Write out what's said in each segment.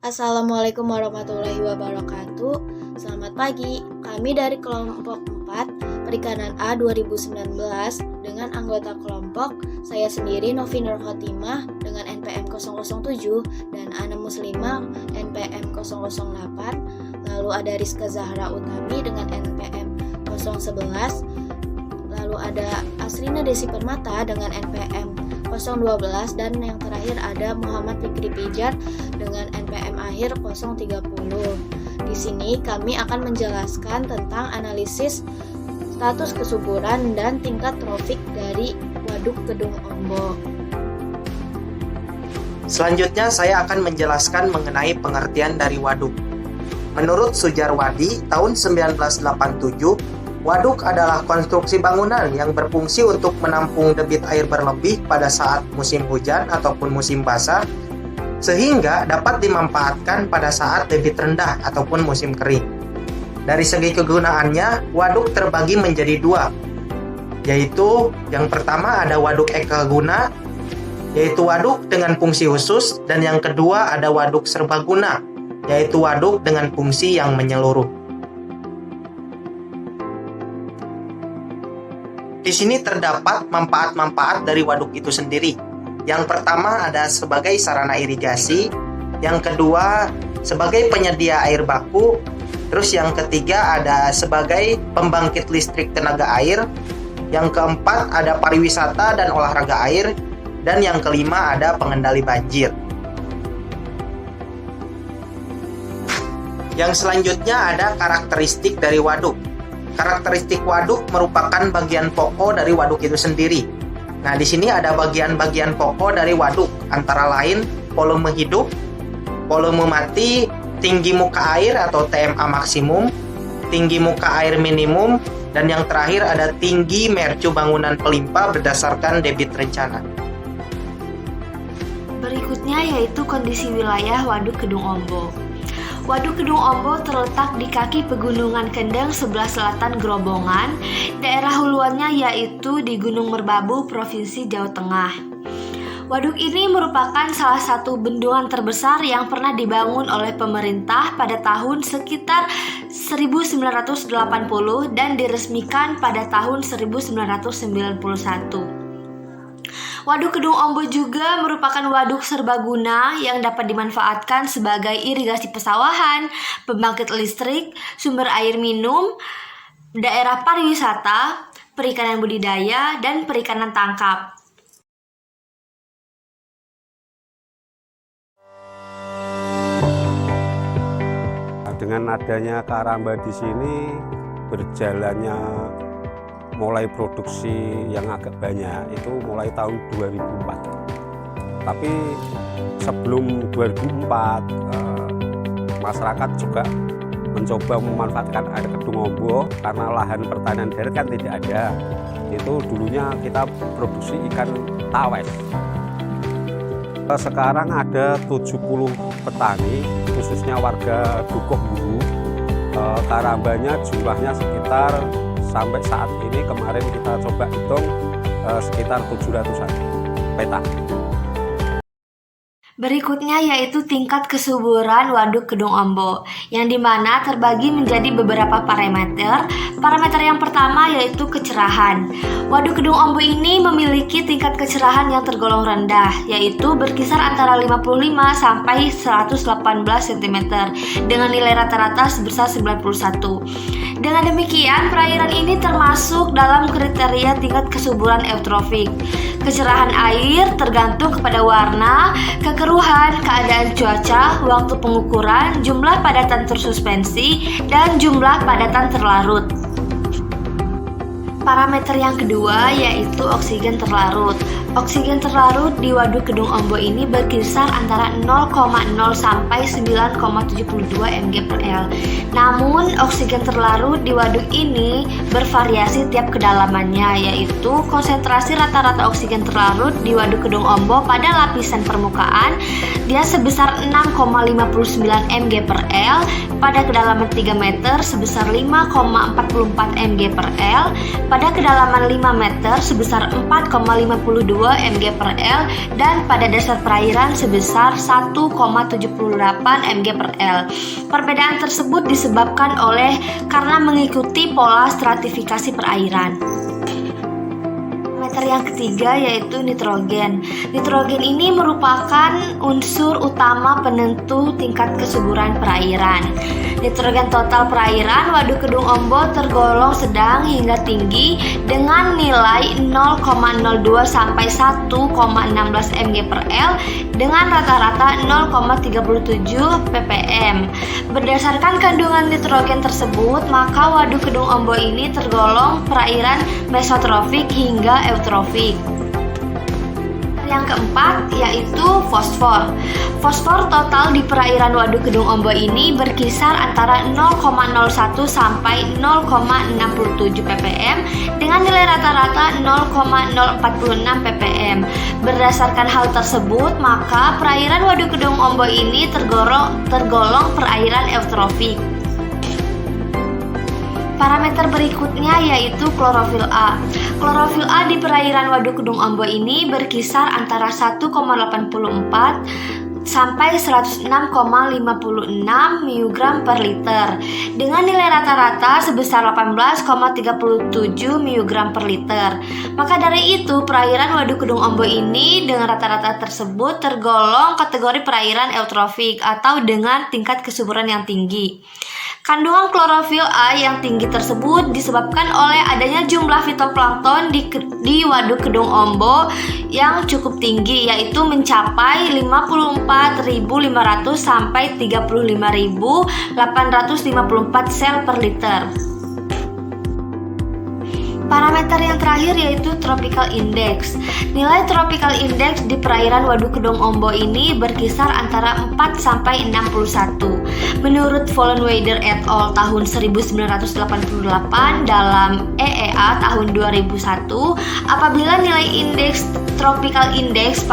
Assalamualaikum warahmatullahi wabarakatuh. Selamat pagi. Kami dari kelompok 4 Perikanan A 2019 dengan anggota kelompok saya sendiri Novi Nur Khotimah dengan NPM 007 dan Ana Muslimah NPM 008. Lalu ada Rizka Zahra Utami dengan NPM 011. Lalu ada Asrina Desi Permata dengan NPM 012 dan yang terakhir ada Muhammad Fikri Pijar dengan NPM akhir 030. Di sini kami akan menjelaskan tentang analisis status kesuburan dan tingkat trofik dari Waduk Kedung Ombo. Selanjutnya saya akan menjelaskan mengenai pengertian dari waduk. Menurut Sujarwadi tahun 1987, waduk adalah konstruksi bangunan yang berfungsi untuk menampung debit air berlebih pada saat musim hujan ataupun musim basah, sehingga dapat dimanfaatkan pada saat debit rendah ataupun musim kering. Dari segi kegunaannya, waduk terbagi menjadi dua, yaitu yang pertama ada waduk ekaguna, yaitu waduk dengan fungsi khusus, dan yang kedua ada waduk serbaguna, yaitu waduk dengan fungsi yang menyeluruh. Di sini terdapat manfaat-manfaat dari waduk itu sendiri. Yang pertama ada sebagai sarana irigasi, yang kedua sebagai penyedia air baku, terus yang ketiga ada sebagai pembangkit listrik tenaga air, yang keempat ada pariwisata dan olahraga air, dan yang kelima ada pengendali banjir. Yang selanjutnya ada karakteristik dari waduk. Karakteristik waduk merupakan bagian pokok dari waduk itu sendiri. Nah, di sini ada bagian-bagian pokok dari waduk, antara lain volume hidup, volume mati, tinggi muka air atau TMA maksimum, tinggi muka air minimum, dan yang terakhir ada tinggi mercu bangunan pelimpa berdasarkan debit rencana. Berikutnya yaitu kondisi wilayah Waduk Kedung Ombo. Waduk Kedung Ombo terletak di kaki Pegunungan Kendeng sebelah selatan Grobongan. Daerah huluannya yaitu di Gunung Merbabu, Provinsi Jawa Tengah. Waduk ini merupakan salah satu bendungan terbesar yang pernah dibangun oleh pemerintah pada tahun sekitar 1980 dan diresmikan pada tahun 1991. Waduk Kedung Ombo juga merupakan waduk serbaguna yang dapat dimanfaatkan sebagai irigasi pesawahan, pembangkit listrik, sumber air minum, daerah pariwisata, perikanan budidaya, dan perikanan tangkap. Dengan adanya Karamba di sini, berjalannya mulai produksi yang agak banyak itu mulai tahun 2004. Tapi sebelum 2004 masyarakat juga mencoba memanfaatkan air Kedung Ombo karena lahan pertanian daerah kan tidak ada. Itu dulunya kita produksi ikan tawes. Sekarang ada 70 petani, khususnya warga Dukuh Buru. Karambanya jumlahnya sekitar sampai saat ini kemarin kita coba hitung sekitar 700-an petak. Berikutnya yaitu tingkat kesuburan Waduk Kedung Ombo, yang dimana terbagi menjadi beberapa parameter. Parameter yang pertama yaitu kecerahan. Waduk Kedung Ombo ini memiliki tingkat kecerahan yang tergolong rendah, yaitu berkisar antara 55 sampai 118 cm dengan nilai rata-rata sebesar 91. Dengan demikian, perairan ini termasuk dalam kriteria tingkat kesuburan eutrofik. Kecerahan air tergantung kepada warna, kekeruhan, keadaan cuaca, waktu pengukuran, jumlah padatan tersuspensi, dan jumlah padatan terlarut. Parameter yang kedua yaitu oksigen terlarut. Oksigen terlarut di Waduk Kedung Ombo ini berkisar antara 0,0 sampai 9,72 mg/L. Namun oksigen terlarut di waduk ini bervariasi tiap kedalamannya, yaitu konsentrasi rata-rata oksigen terlarut di Waduk Kedung Ombo pada lapisan permukaan dia sebesar 6,59 mg/L, pada kedalaman 3 meter sebesar 5,44 mg/L, pada kedalaman 5 meter sebesar 4,52 mg per L dan pada dasar perairan sebesar 1,78 mg per L. Perbedaan tersebut disebabkan karena mengikuti pola stratifikasi perairan. Parameter yang ketiga yaitu nitrogen. Nitrogen ini merupakan unsur utama penentu tingkat kesuburan perairan. Nitrogen total perairan Waduk Kedung Ombo tergolong sedang hingga tinggi dengan nilai 0,02 sampai 1,16 mg per L dengan rata-rata 0,37 ppm. Berdasarkan kandungan nitrogen tersebut, maka Waduk Kedung Ombo ini tergolong perairan mesotrofik hingga eutrofik. Yang keempat yaitu fosfor. Fosfor total di perairan Waduk Kedung Ombo ini berkisar antara 0,01 sampai 0,67 ppm dengan nilai rata-rata 0,046 ppm. Berdasarkan hal tersebut, maka perairan Waduk Kedung Ombo ini tergolong perairan eutrofik. Parameter berikutnya yaitu klorofil A. Klorofil A di perairan Waduk Kedung Ombo ini berkisar antara 1,84 sampai 106,56 mg per liter dengan nilai rata-rata sebesar 18,37 mg per liter. Maka dari itu, perairan Waduk Kedung Ombo ini dengan rata-rata tersebut tergolong kategori perairan eutrofik atau dengan tingkat kesuburan yang tinggi. Kandungan klorofil A yang tinggi tersebut disebabkan oleh adanya jumlah fitoplankton di Waduk Kedung Ombo yang cukup tinggi, yaitu mencapai 54.500 sampai 35.854 sel per liter. Parameter yang terakhir yaitu tropical index. Nilai tropical index di perairan Waduk Kedung Ombo ini berkisar antara 4 sampai 61. Menurut Vollenweider et al. Tahun 1988 dalam EEA tahun 2001, apabila nilai indeks tropical index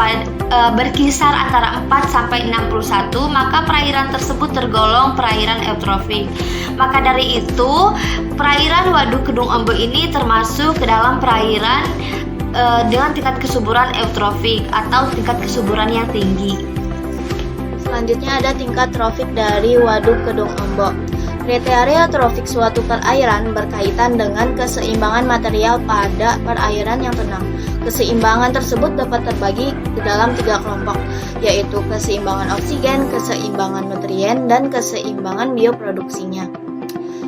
berkisar antara 4 sampai 61, maka perairan tersebut tergolong perairan eutrofik. Maka dari itu, perairan Waduk Kedung Ombo ini termasuk ke dalam perairan dengan tingkat kesuburan eutrofik atau tingkat kesuburan yang tinggi. Selanjutnya ada tingkat trofik dari Waduk Kedung Ombo. Kriteria trofik suatu perairan berkaitan dengan keseimbangan material pada perairan yang tenang. Keseimbangan tersebut dapat terbagi ke dalam 3 kelompok, yaitu keseimbangan oksigen, keseimbangan nutrien, dan keseimbangan bioproduksinya.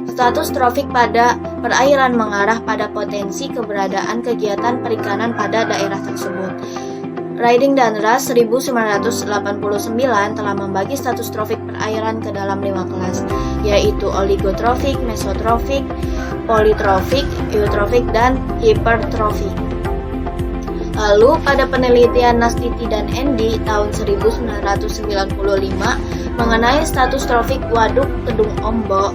Status trofik pada perairan mengarah pada potensi keberadaan kegiatan perikanan pada daerah tersebut. Riding dan Ras 1989 telah membagi status trofik perairan ke dalam 5 kelas, yaitu oligotrofik, mesotrofik, politrofik, eutrofik, dan hipertrofik. Lalu pada penelitian Nastiti dan Endi tahun 1995 mengenai status trofik Waduk Kedung Ombo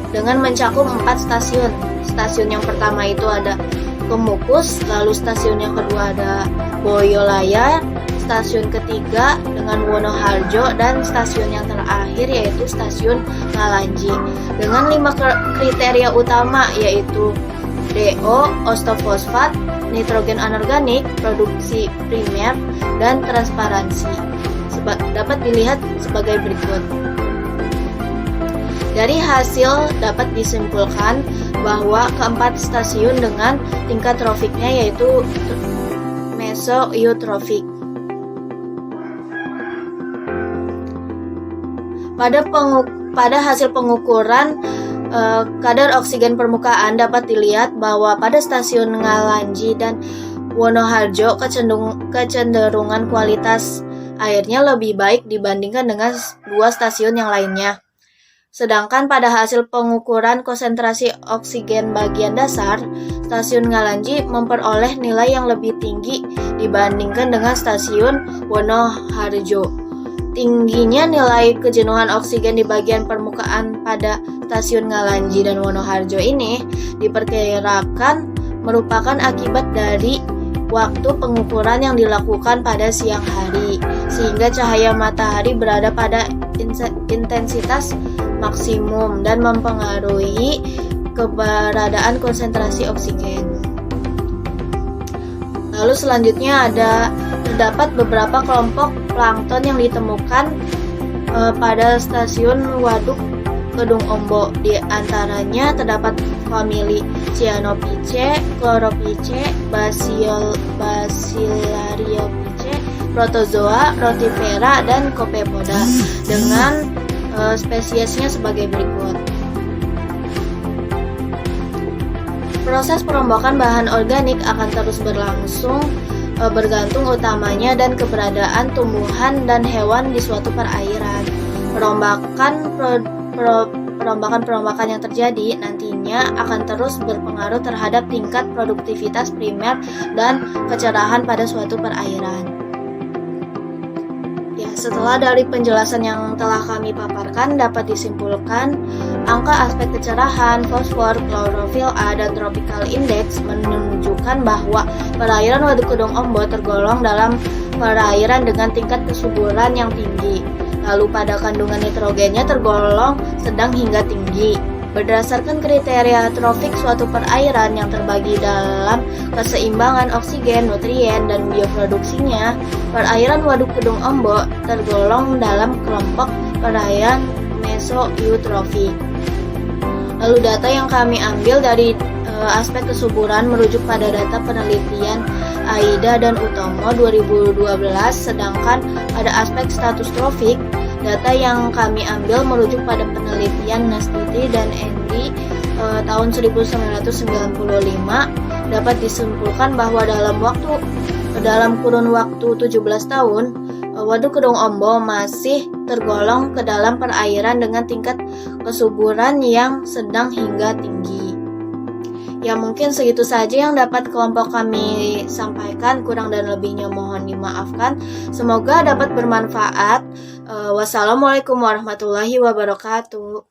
dengan mencakup 4 stasiun. Stasiun yang pertama itu ada Kemukus, lalu stasiun yang kedua ada Boyolali, stasiun ketiga dengan Wonoharjo, dan stasiun yang terakhir yaitu stasiun Ngalanji. Dengan 5 kriteria utama yaitu DO, ostofosfat, nitrogen anorganik, produksi primer, dan transparansi. Dapat dilihat sebagai berikut. Dari hasil dapat disimpulkan bahwa keempat stasiun dengan tingkat trofiknya yaitu mesoeutrofik. Pada hasil pengukuran kadar oksigen permukaan dapat dilihat bahwa pada stasiun Ngalanji dan Wonoharjo kecenderungan kualitas airnya lebih baik dibandingkan dengan 2 stasiun yang lainnya. Sedangkan pada hasil pengukuran konsentrasi oksigen bagian dasar, stasiun Ngalanji memperoleh nilai yang lebih tinggi dibandingkan dengan stasiun Wonoharjo. Tingginya nilai kejenuhan oksigen di bagian permukaan pada stasiun Ngalanji dan Wonoharjo ini diperkirakan merupakan akibat dari waktu pengukuran yang dilakukan pada siang hari, sehingga cahaya matahari berada pada intensitas maksimum dan mempengaruhi keberadaan konsentrasi oksigen. Lalu selanjutnya terdapat beberapa kelompok plankton yang ditemukan pada stasiun Waduk Kedung Ombo. Di antaranya terdapat famili Cyanophyceae, Chlorophyceae, Bacillariophyceae, Protozoa, Rotifera, dan Copepoda dengan spesiesnya sebagai berikut. Proses perombakan bahan organik akan terus berlangsung bergantung utamanya dan keberadaan tumbuhan dan hewan di suatu perairan. Perombakan yang terjadi nantinya akan terus berpengaruh terhadap tingkat produktivitas primer dan kecerahan pada suatu perairan. Ya, setelah dari penjelasan yang telah kami paparkan, dapat disimpulkan angka aspek kecerahan, fosfor, klorofil A, dan tropical index menunjukkan bahwa perairan Waduk Kedung Ombo tergolong dalam perairan dengan tingkat kesuburan yang tinggi. Lalu pada kandungan nitrogennya tergolong sedang hingga tinggi. Berdasarkan kriteria trofik suatu perairan yang terbagi dalam keseimbangan oksigen, nutrien, dan bioproduksinya, perairan Waduk Kedung Ombo tergolong dalam kelompok perairan mesoeutrofik. Lalu data yang kami ambil dari aspek kesuburan merujuk pada data penelitian Aida dan Utomo 2012, sedangkan pada aspek status trofik, data yang kami ambil merujuk pada penelitian Nastiti dan Andy tahun 1995. Dapat disimpulkan bahwa dalam kurun waktu 17 tahun, Waduk Kedung Ombo masih tergolong ke dalam perairan dengan tingkat kesuburan yang sedang hingga tinggi. Ya, mungkin segitu saja yang dapat kelompok kami sampaikan. Kurang dan lebihnya mohon dimaafkan. Semoga dapat bermanfaat. Wassalamualaikum warahmatullahi wabarakatuh.